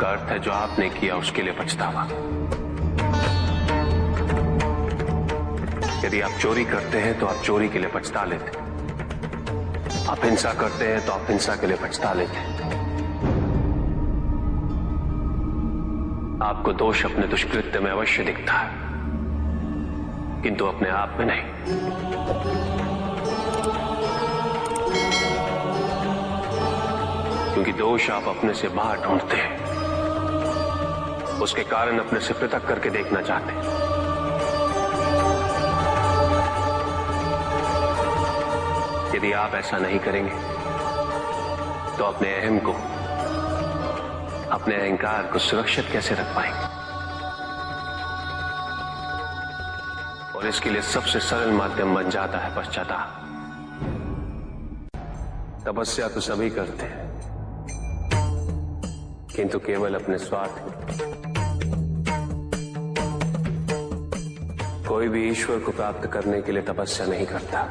का अर्थ है जो आपने किया उसके लिए पछतावा। यदि आप चोरी करते हैं तो आप चोरी के लिए पछता लेते, आप हिंसा करते हैं तो आप हिंसा के लिए पछता लेते। आपको दोष अपने दुष्कृत्य में अवश्य दिखता है, किंतु अपने आप में नहीं। क्योंकि दोष आप अपने से बाहर ढूंढते हैं, उसके कारण अपने से पृथक करके देखना चाहते हैं। यदि आप ऐसा नहीं करेंगे तो अपने अहम को, अपने अहंकार को सुरक्षित कैसे रख पाएंगे? और इसके लिए सबसे सरल माध्यम बन जाता है पश्चाताप। तपस्या तो सभी करते हैं, किंतु केवल अपने स्वार्थ में। कोई भी ईश्वर को प्राप्त करने के लिए तपस्या नहीं करता।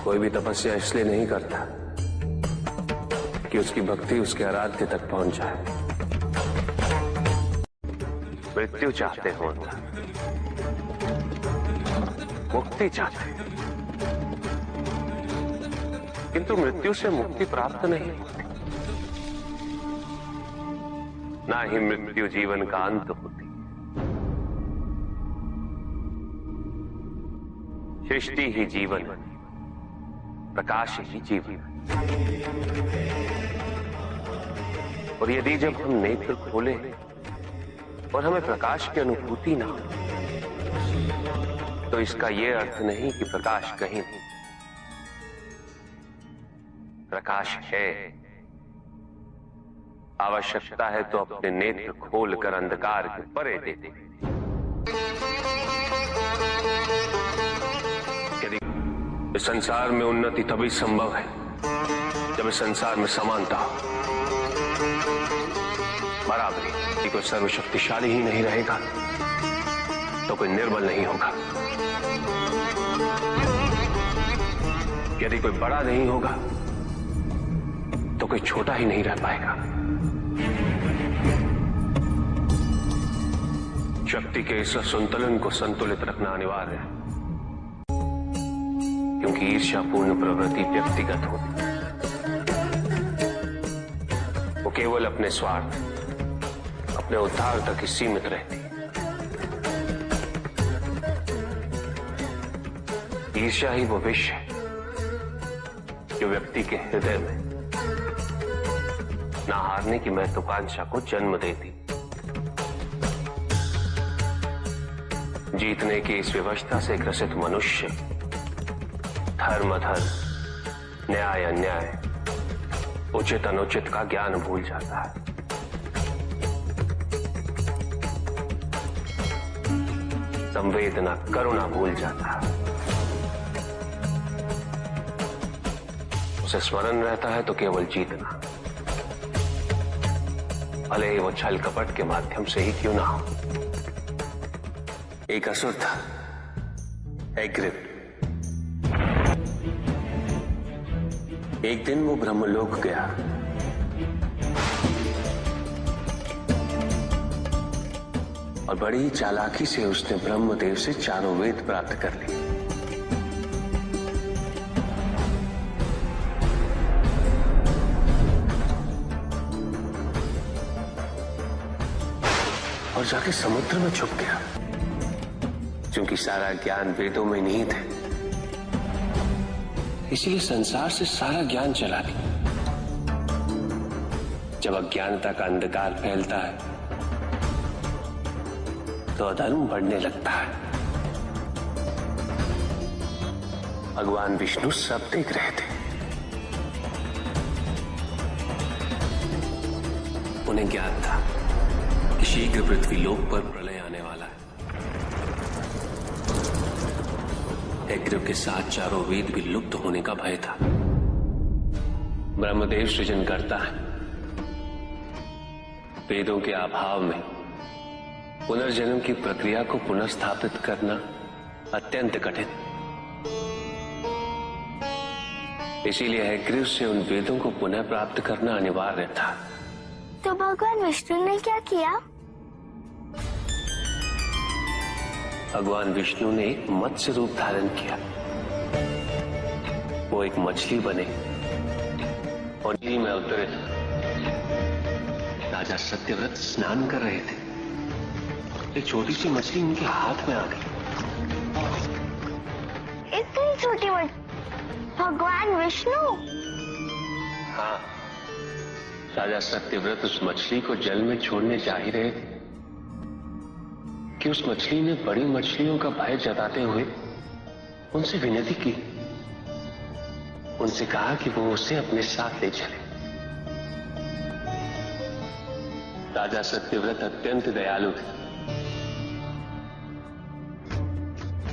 कोई भी तपस्या इसलिए नहीं करता कि उसकी भक्ति उसके आराध्य तक पहुंच जाए। मृत्यु चाहते हो, मुक्ति चाहते, किंतु मृत्यु से मुक्ति प्राप्त नहीं होती। ना ही मृत्यु जीवन का अंत होती। सृष्टि ही जीवन, प्रकाश ही जीवन। और यदि जब हम नेत्र खोले और हमें प्रकाश की अनुभूति ना हो, तो इसका यह अर्थ नहीं कि प्रकाश कहीं नहीं। प्रकाश है। आवश्यकता है तो अपने नेत्र खोलकर अंधकार के परे दे दे। इस संसार में उन्नति तभी संभव है जब इस संसार में समानता हो, बराबरी। यदि कोई सर्वशक्तिशाली ही नहीं रहेगा तो कोई निर्बल नहीं होगा। यदि कोई बड़ा नहीं होगा तो कोई छोटा ही नहीं रह पाएगा। शक्ति के इस संतुलन को संतुलित रखना अनिवार्य है, क्योंकि ईर्ष्यापूर्ण प्रवृत्ति व्यक्तिगत होती है। वो केवल अपने स्वार्थ, अपने उद्धार तक ही सीमित रहती है। ईर्ष्या ही वो विष है जो व्यक्ति के हृदय में ना हारने की महत्वाकांक्षा को जन्म देती। जीतने की इस व्यवस्था से ग्रसित मनुष्य धर्म अधर्म, न्याय अन्याय, उचित अनुचित का ज्ञान भूल जाता है। संवेदना, करुणा भूल जाता है। उसे स्मरण रहता है तो केवल जीतना, भले ही वो छल कपट के माध्यम से ही क्यों ना हो। एक असुर था, एग्रिप। एक दिन वो ब्रह्मलोक गया। और बड़ी चालाकी से उसने ब्रह्मदेव से चारों वेद प्राप्त कर लिए। और जाके समुद्र में छुप गया, क्योंकि सारा ज्ञान वेदों में निहित है। इसलिए संसार से सारा ज्ञान चला गया। जब अज्ञानता का अंधकार फैलता है तो अधर्म बढ़ने लगता है। भगवान विष्णु सब देख रहे थे। उन्हें ज्ञान था कि शीघ्र पृथ्वी लोक पर प्रलय आने वाला है। एग्रिप के साथ चारों वेद भी लुप्त होने का भय था। ब्रह्मदेव सृजन करता है। वेदों के अभाव में पुनर्जन्म की प्रक्रिया को पुनर्स्थापित करना अत्यंत कठिन। इसीलिए हैग्रीव से उन वेदों को पुनः प्राप्त करना अनिवार्य था। तो भगवान विष्णु ने क्या किया? भगवान विष्णु ने एक मत्स्य रूप धारण किया। वो एक मछली बने और नदी में उतरे। राजा सत्यव्रत स्नान कर रहे थे। एक छोटी सी मछली उनके हाथ में आ गई। इतनी छोटी मछली? भगवान विष्णु? हाँ, राजा सत्यव्रत उस मछली को जल में छोड़ने जा ही रहे थे कि उस मछली ने बड़ी मछलियों का भय जताते हुए उनसे विनती की। उनसे कहा कि वो उसे अपने साथ ले चले। राजा सत्यव्रत अत्यंत दयालु थे।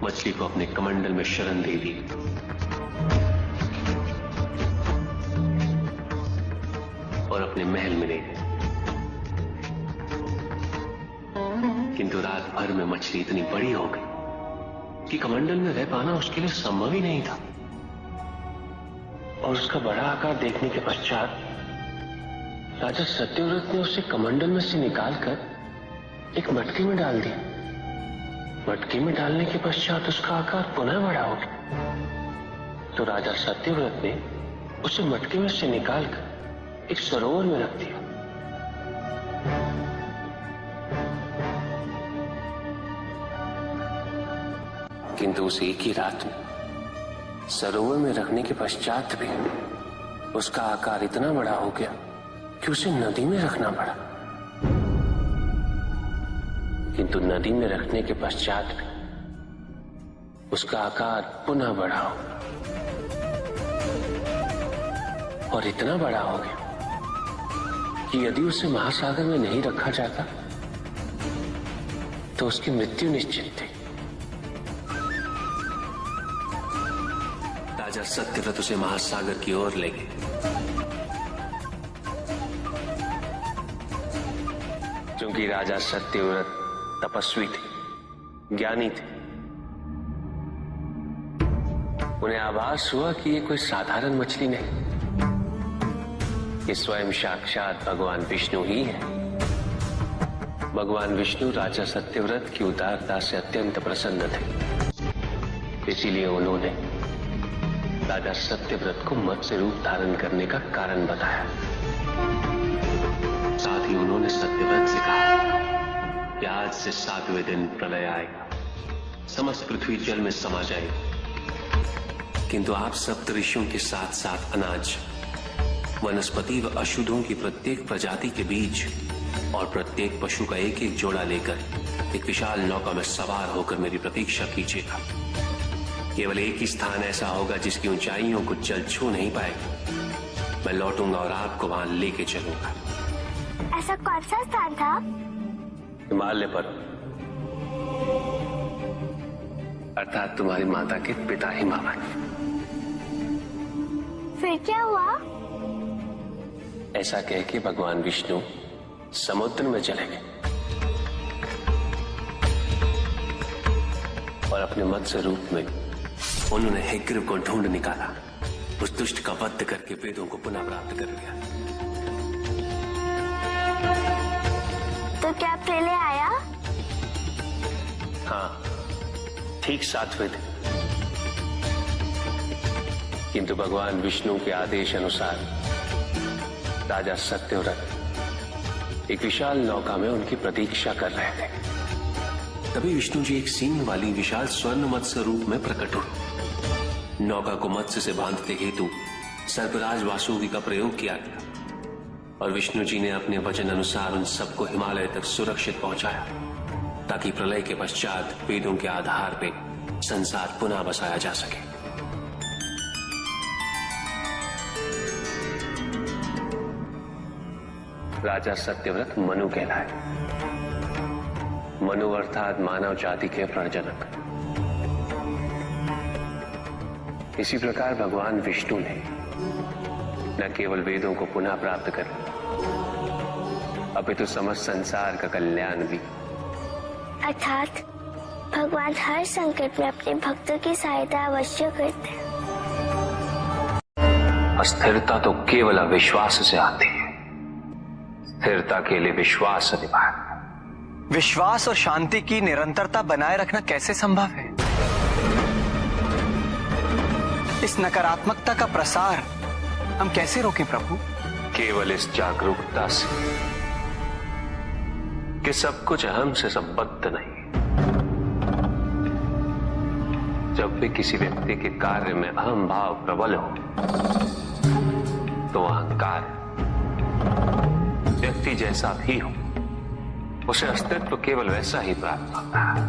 मछली को अपने कमंडल में शरण दे दी और अपने महल में ले गए। किंतु रात भर में मछली इतनी बड़ी हो गई कि कमंडल में रह पाना उसके लिए संभव ही नहीं था। और उसका बड़ा आकार देखने के पश्चात राजा सत्यव्रत ने उसे कमंडल में से निकालकर एक मटकी में डाल दिया। मटकी में डालने के पश्चात उसका आकार पुनः बड़ा हो गया। तो राजा सत्यव्रत ने उसे मटकी में से निकालकर एक सरोवर में रख दिया। किंतु उस एक ही रात में सरोवर में रखने के पश्चात भी उसका आकार इतना बड़ा हो गया कि उसे नदी में रखना पड़ा। किंतु नदी में रखने के पश्चात भी उसका आकार पुनः बड़ा हो और इतना बड़ा हो गया कि यदि उसे महासागर में नहीं रखा जाता तो उसकी मृत्यु निश्चित थी। राजा सत्यव्रत उसे महासागर की ओर ले गए। क्योंकि राजा सत्यव्रत तपस्वी थे, ज्ञानी थे, उन्हें आभास हुआ कि ये कोई साधारण मछली नहीं, ये स्वयं साक्षात भगवान विष्णु ही है। भगवान विष्णु राजा सत्यव्रत की उदारता से अत्यंत प्रसन्न थे। इसीलिए उन्होंने राजा सत्यव्रत को मत्स्य रूप धारण करने का कारण बताया। साथ ही उन्होंने सत्यव्रत से कहा कि आज से 7वें दिन प्रलय आएगा, समस्त पृथ्वी जल में समा जाएगी। किंतु आप सप्तऋषियों के साथ साथ अनाज, वनस्पति व अशुद्धों की प्रत्येक प्रजाति के बीज और प्रत्येक पशु का एक एक जोड़ा लेकर एक विशाल नौका में सवार होकर मेरी प्रतीक्षा कीजिएगा। केवल एक ही स्थान ऐसा होगा जिसकी ऊंचाइयों को जल छू नहीं पाएगा। मैं लौटूंगा और आपको वहां लेके चलूंगा। ऐसा कौन सा स्थान था? हिमालय पर, अर्थात तुम्हारी माता के पिता हिमालय। फिर क्या हुआ? ऐसा कह के भगवान विष्णु समुद्र में चले गए और अपने मत्स्य रूप में उन्होंने हैग्रीव को ढूंढ निकाला। उस दुष्ट का वध करके वेदों को पुनः प्राप्त कर लिया। तो क्या प्रलय आया? हाँ, ठीक 7वें दिन। किंतु भगवान विष्णु के आदेश अनुसार राजा सत्यव्रत एक विशाल नौका में उनकी प्रतीक्षा कर रहे थे। तभी विष्णु जी एक सींग वाली विशाल स्वर्ण मत्स्य रूप में प्रकट हुए। नौका को मत्स्य से बांधते हेतु सर्पराज वासुकी का प्रयोग किया गया और विष्णु जी ने अपने वचन अनुसार उन सबको हिमालय तक सुरक्षित पहुंचाया, ताकि प्रलय के पश्चात वेदों के आधार पर संसार पुनः बसाया जा सके। राजा सत्यव्रत मनु कहलाए। मनु अर्थात मानव जाति के प्रजनक। इसी प्रकार भगवान विष्णु ने न केवल वेदों को पुनः प्राप्त कर, अपितु समस्त संसार का कल्याण भी। अर्थात भगवान हर संकट में अपने भक्तों की सहायता अवश्य करते हैं। अस्थिरता तो केवल अविश्वास से आती है। स्थिरता के लिए विश्वास अनिवार्य है। विश्वास और शांति की निरंतरता बनाए रखना कैसे संभव है? इस नकारात्मकता का प्रसार हम कैसे रोकें प्रभु? केवल इस जागरूकता से कि सब कुछ अहम से संबद्ध नहीं। जब भी किसी व्यक्ति के कार्य में अहम भाव प्रबल हो तो अहंकार व्यक्ति जैसा भी हो उसे अस्तित्व केवल वैसा ही प्राप्त होता है।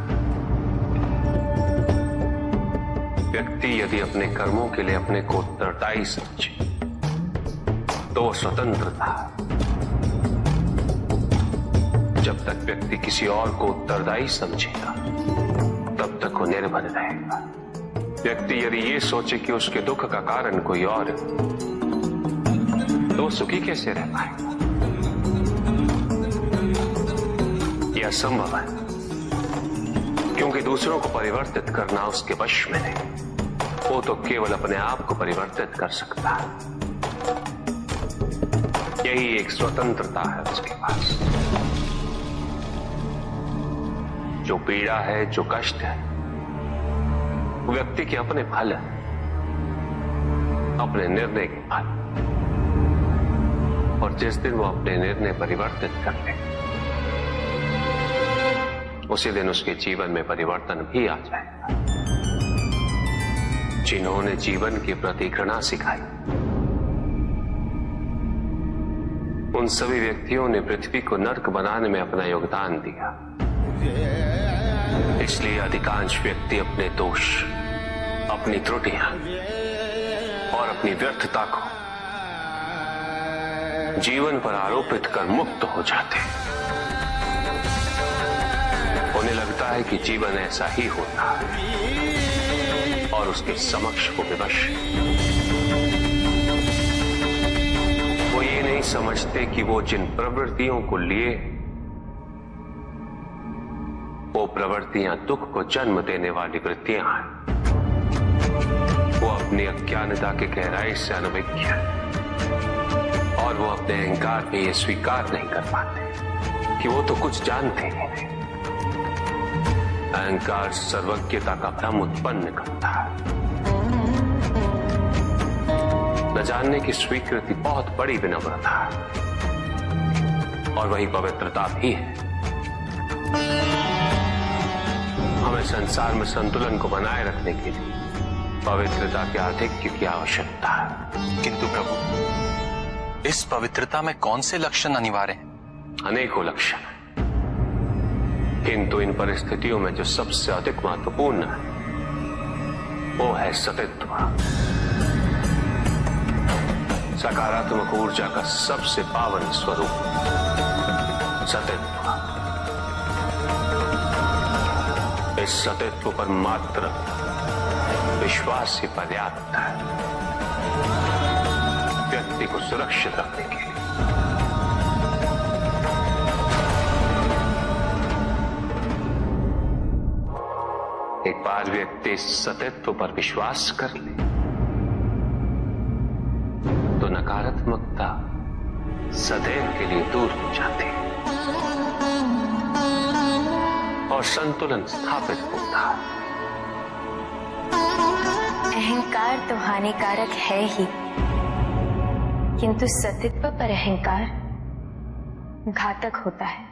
व्यक्ति यदि अपने कर्मों के लिए अपने को उत्तरदायी समझे तो वो स्वतंत्र था। जब तक व्यक्ति किसी और को उत्तरदायी समझेगा तब तक वो निर्भर रहेगा। व्यक्ति यदि ये सोचे कि उसके दुख का कारण कोई और है तो वो सुखी कैसे रह पाएगा? यह असंभव है, क्योंकि दूसरों को परिवर्तित करना उसके वश में नहीं। वो तो केवल अपने आप को परिवर्तित कर सकता है। यही एक स्वतंत्रता है उसके पास। जो पीड़ा है, जो कष्ट है, वो व्यक्ति के अपने फल है, अपने निर्णय के फल। और जिस दिन वो अपने निर्णय परिवर्तित कर ले उसी दिन उसके जीवन में परिवर्तन भी आ जाएगा। जिन्होंने जीवन के प्रति घृणा सिखाई उन सभी व्यक्तियों ने पृथ्वी को नर्क बनाने में अपना योगदान दिया। इसलिए अधिकांश व्यक्ति अपने दोष, अपनी त्रुटियां और अपनी व्यर्थता को जीवन पर आरोपित कर मुक्त हो जाते हैं। उन्हें लगता है कि जीवन ऐसा ही होता है और उसके समक्ष वो विवश है। वो ये नहीं समझते कि वो जिन प्रवृत्तियों को लिए वो प्रवृत्तियां दुख को जन्म देने वाली वृत्तियां हैं। वो अपनी अज्ञानता के गहराई से अनभिज्ञ है और वो अपने अहंकार में ये स्वीकार नहीं कर पाते कि वो तो कुछ जानते ही नहीं। अहंकार सर्वज्ञता का भ्रम उत्पन्न करता है। न जानने की स्वीकृति बहुत बड़ी विनम्रता है और वही पवित्रता भी है। हमें संसार में संतुलन को बनाए रखने के लिए पवित्रता के आधिक्य की आवश्यकता है। किंतु प्रभु, इस पवित्रता में कौन से लक्षण अनिवार्य हैं? अनेकों लक्षण हैं, किंतु इन परिस्थितियों में जो सबसे अधिक महत्वपूर्ण है वो है सतित्व। सकारात्मक ऊर्जा का सबसे पावन स्वरूप सतित्व। इस सतित्व पर मात्र विश्वास ही पर्याप्त है व्यक्ति को सुरक्षित रखने के लिए। एक बार व्यक्ति सतित्व पर विश्वास कर ले तो नकारात्मकता सदैव के लिए दूर हो जाती है और संतुलन स्थापित होता है। अहंकार तो हानिकारक है ही, किंतु सतित्व पर अहंकार घातक होता है।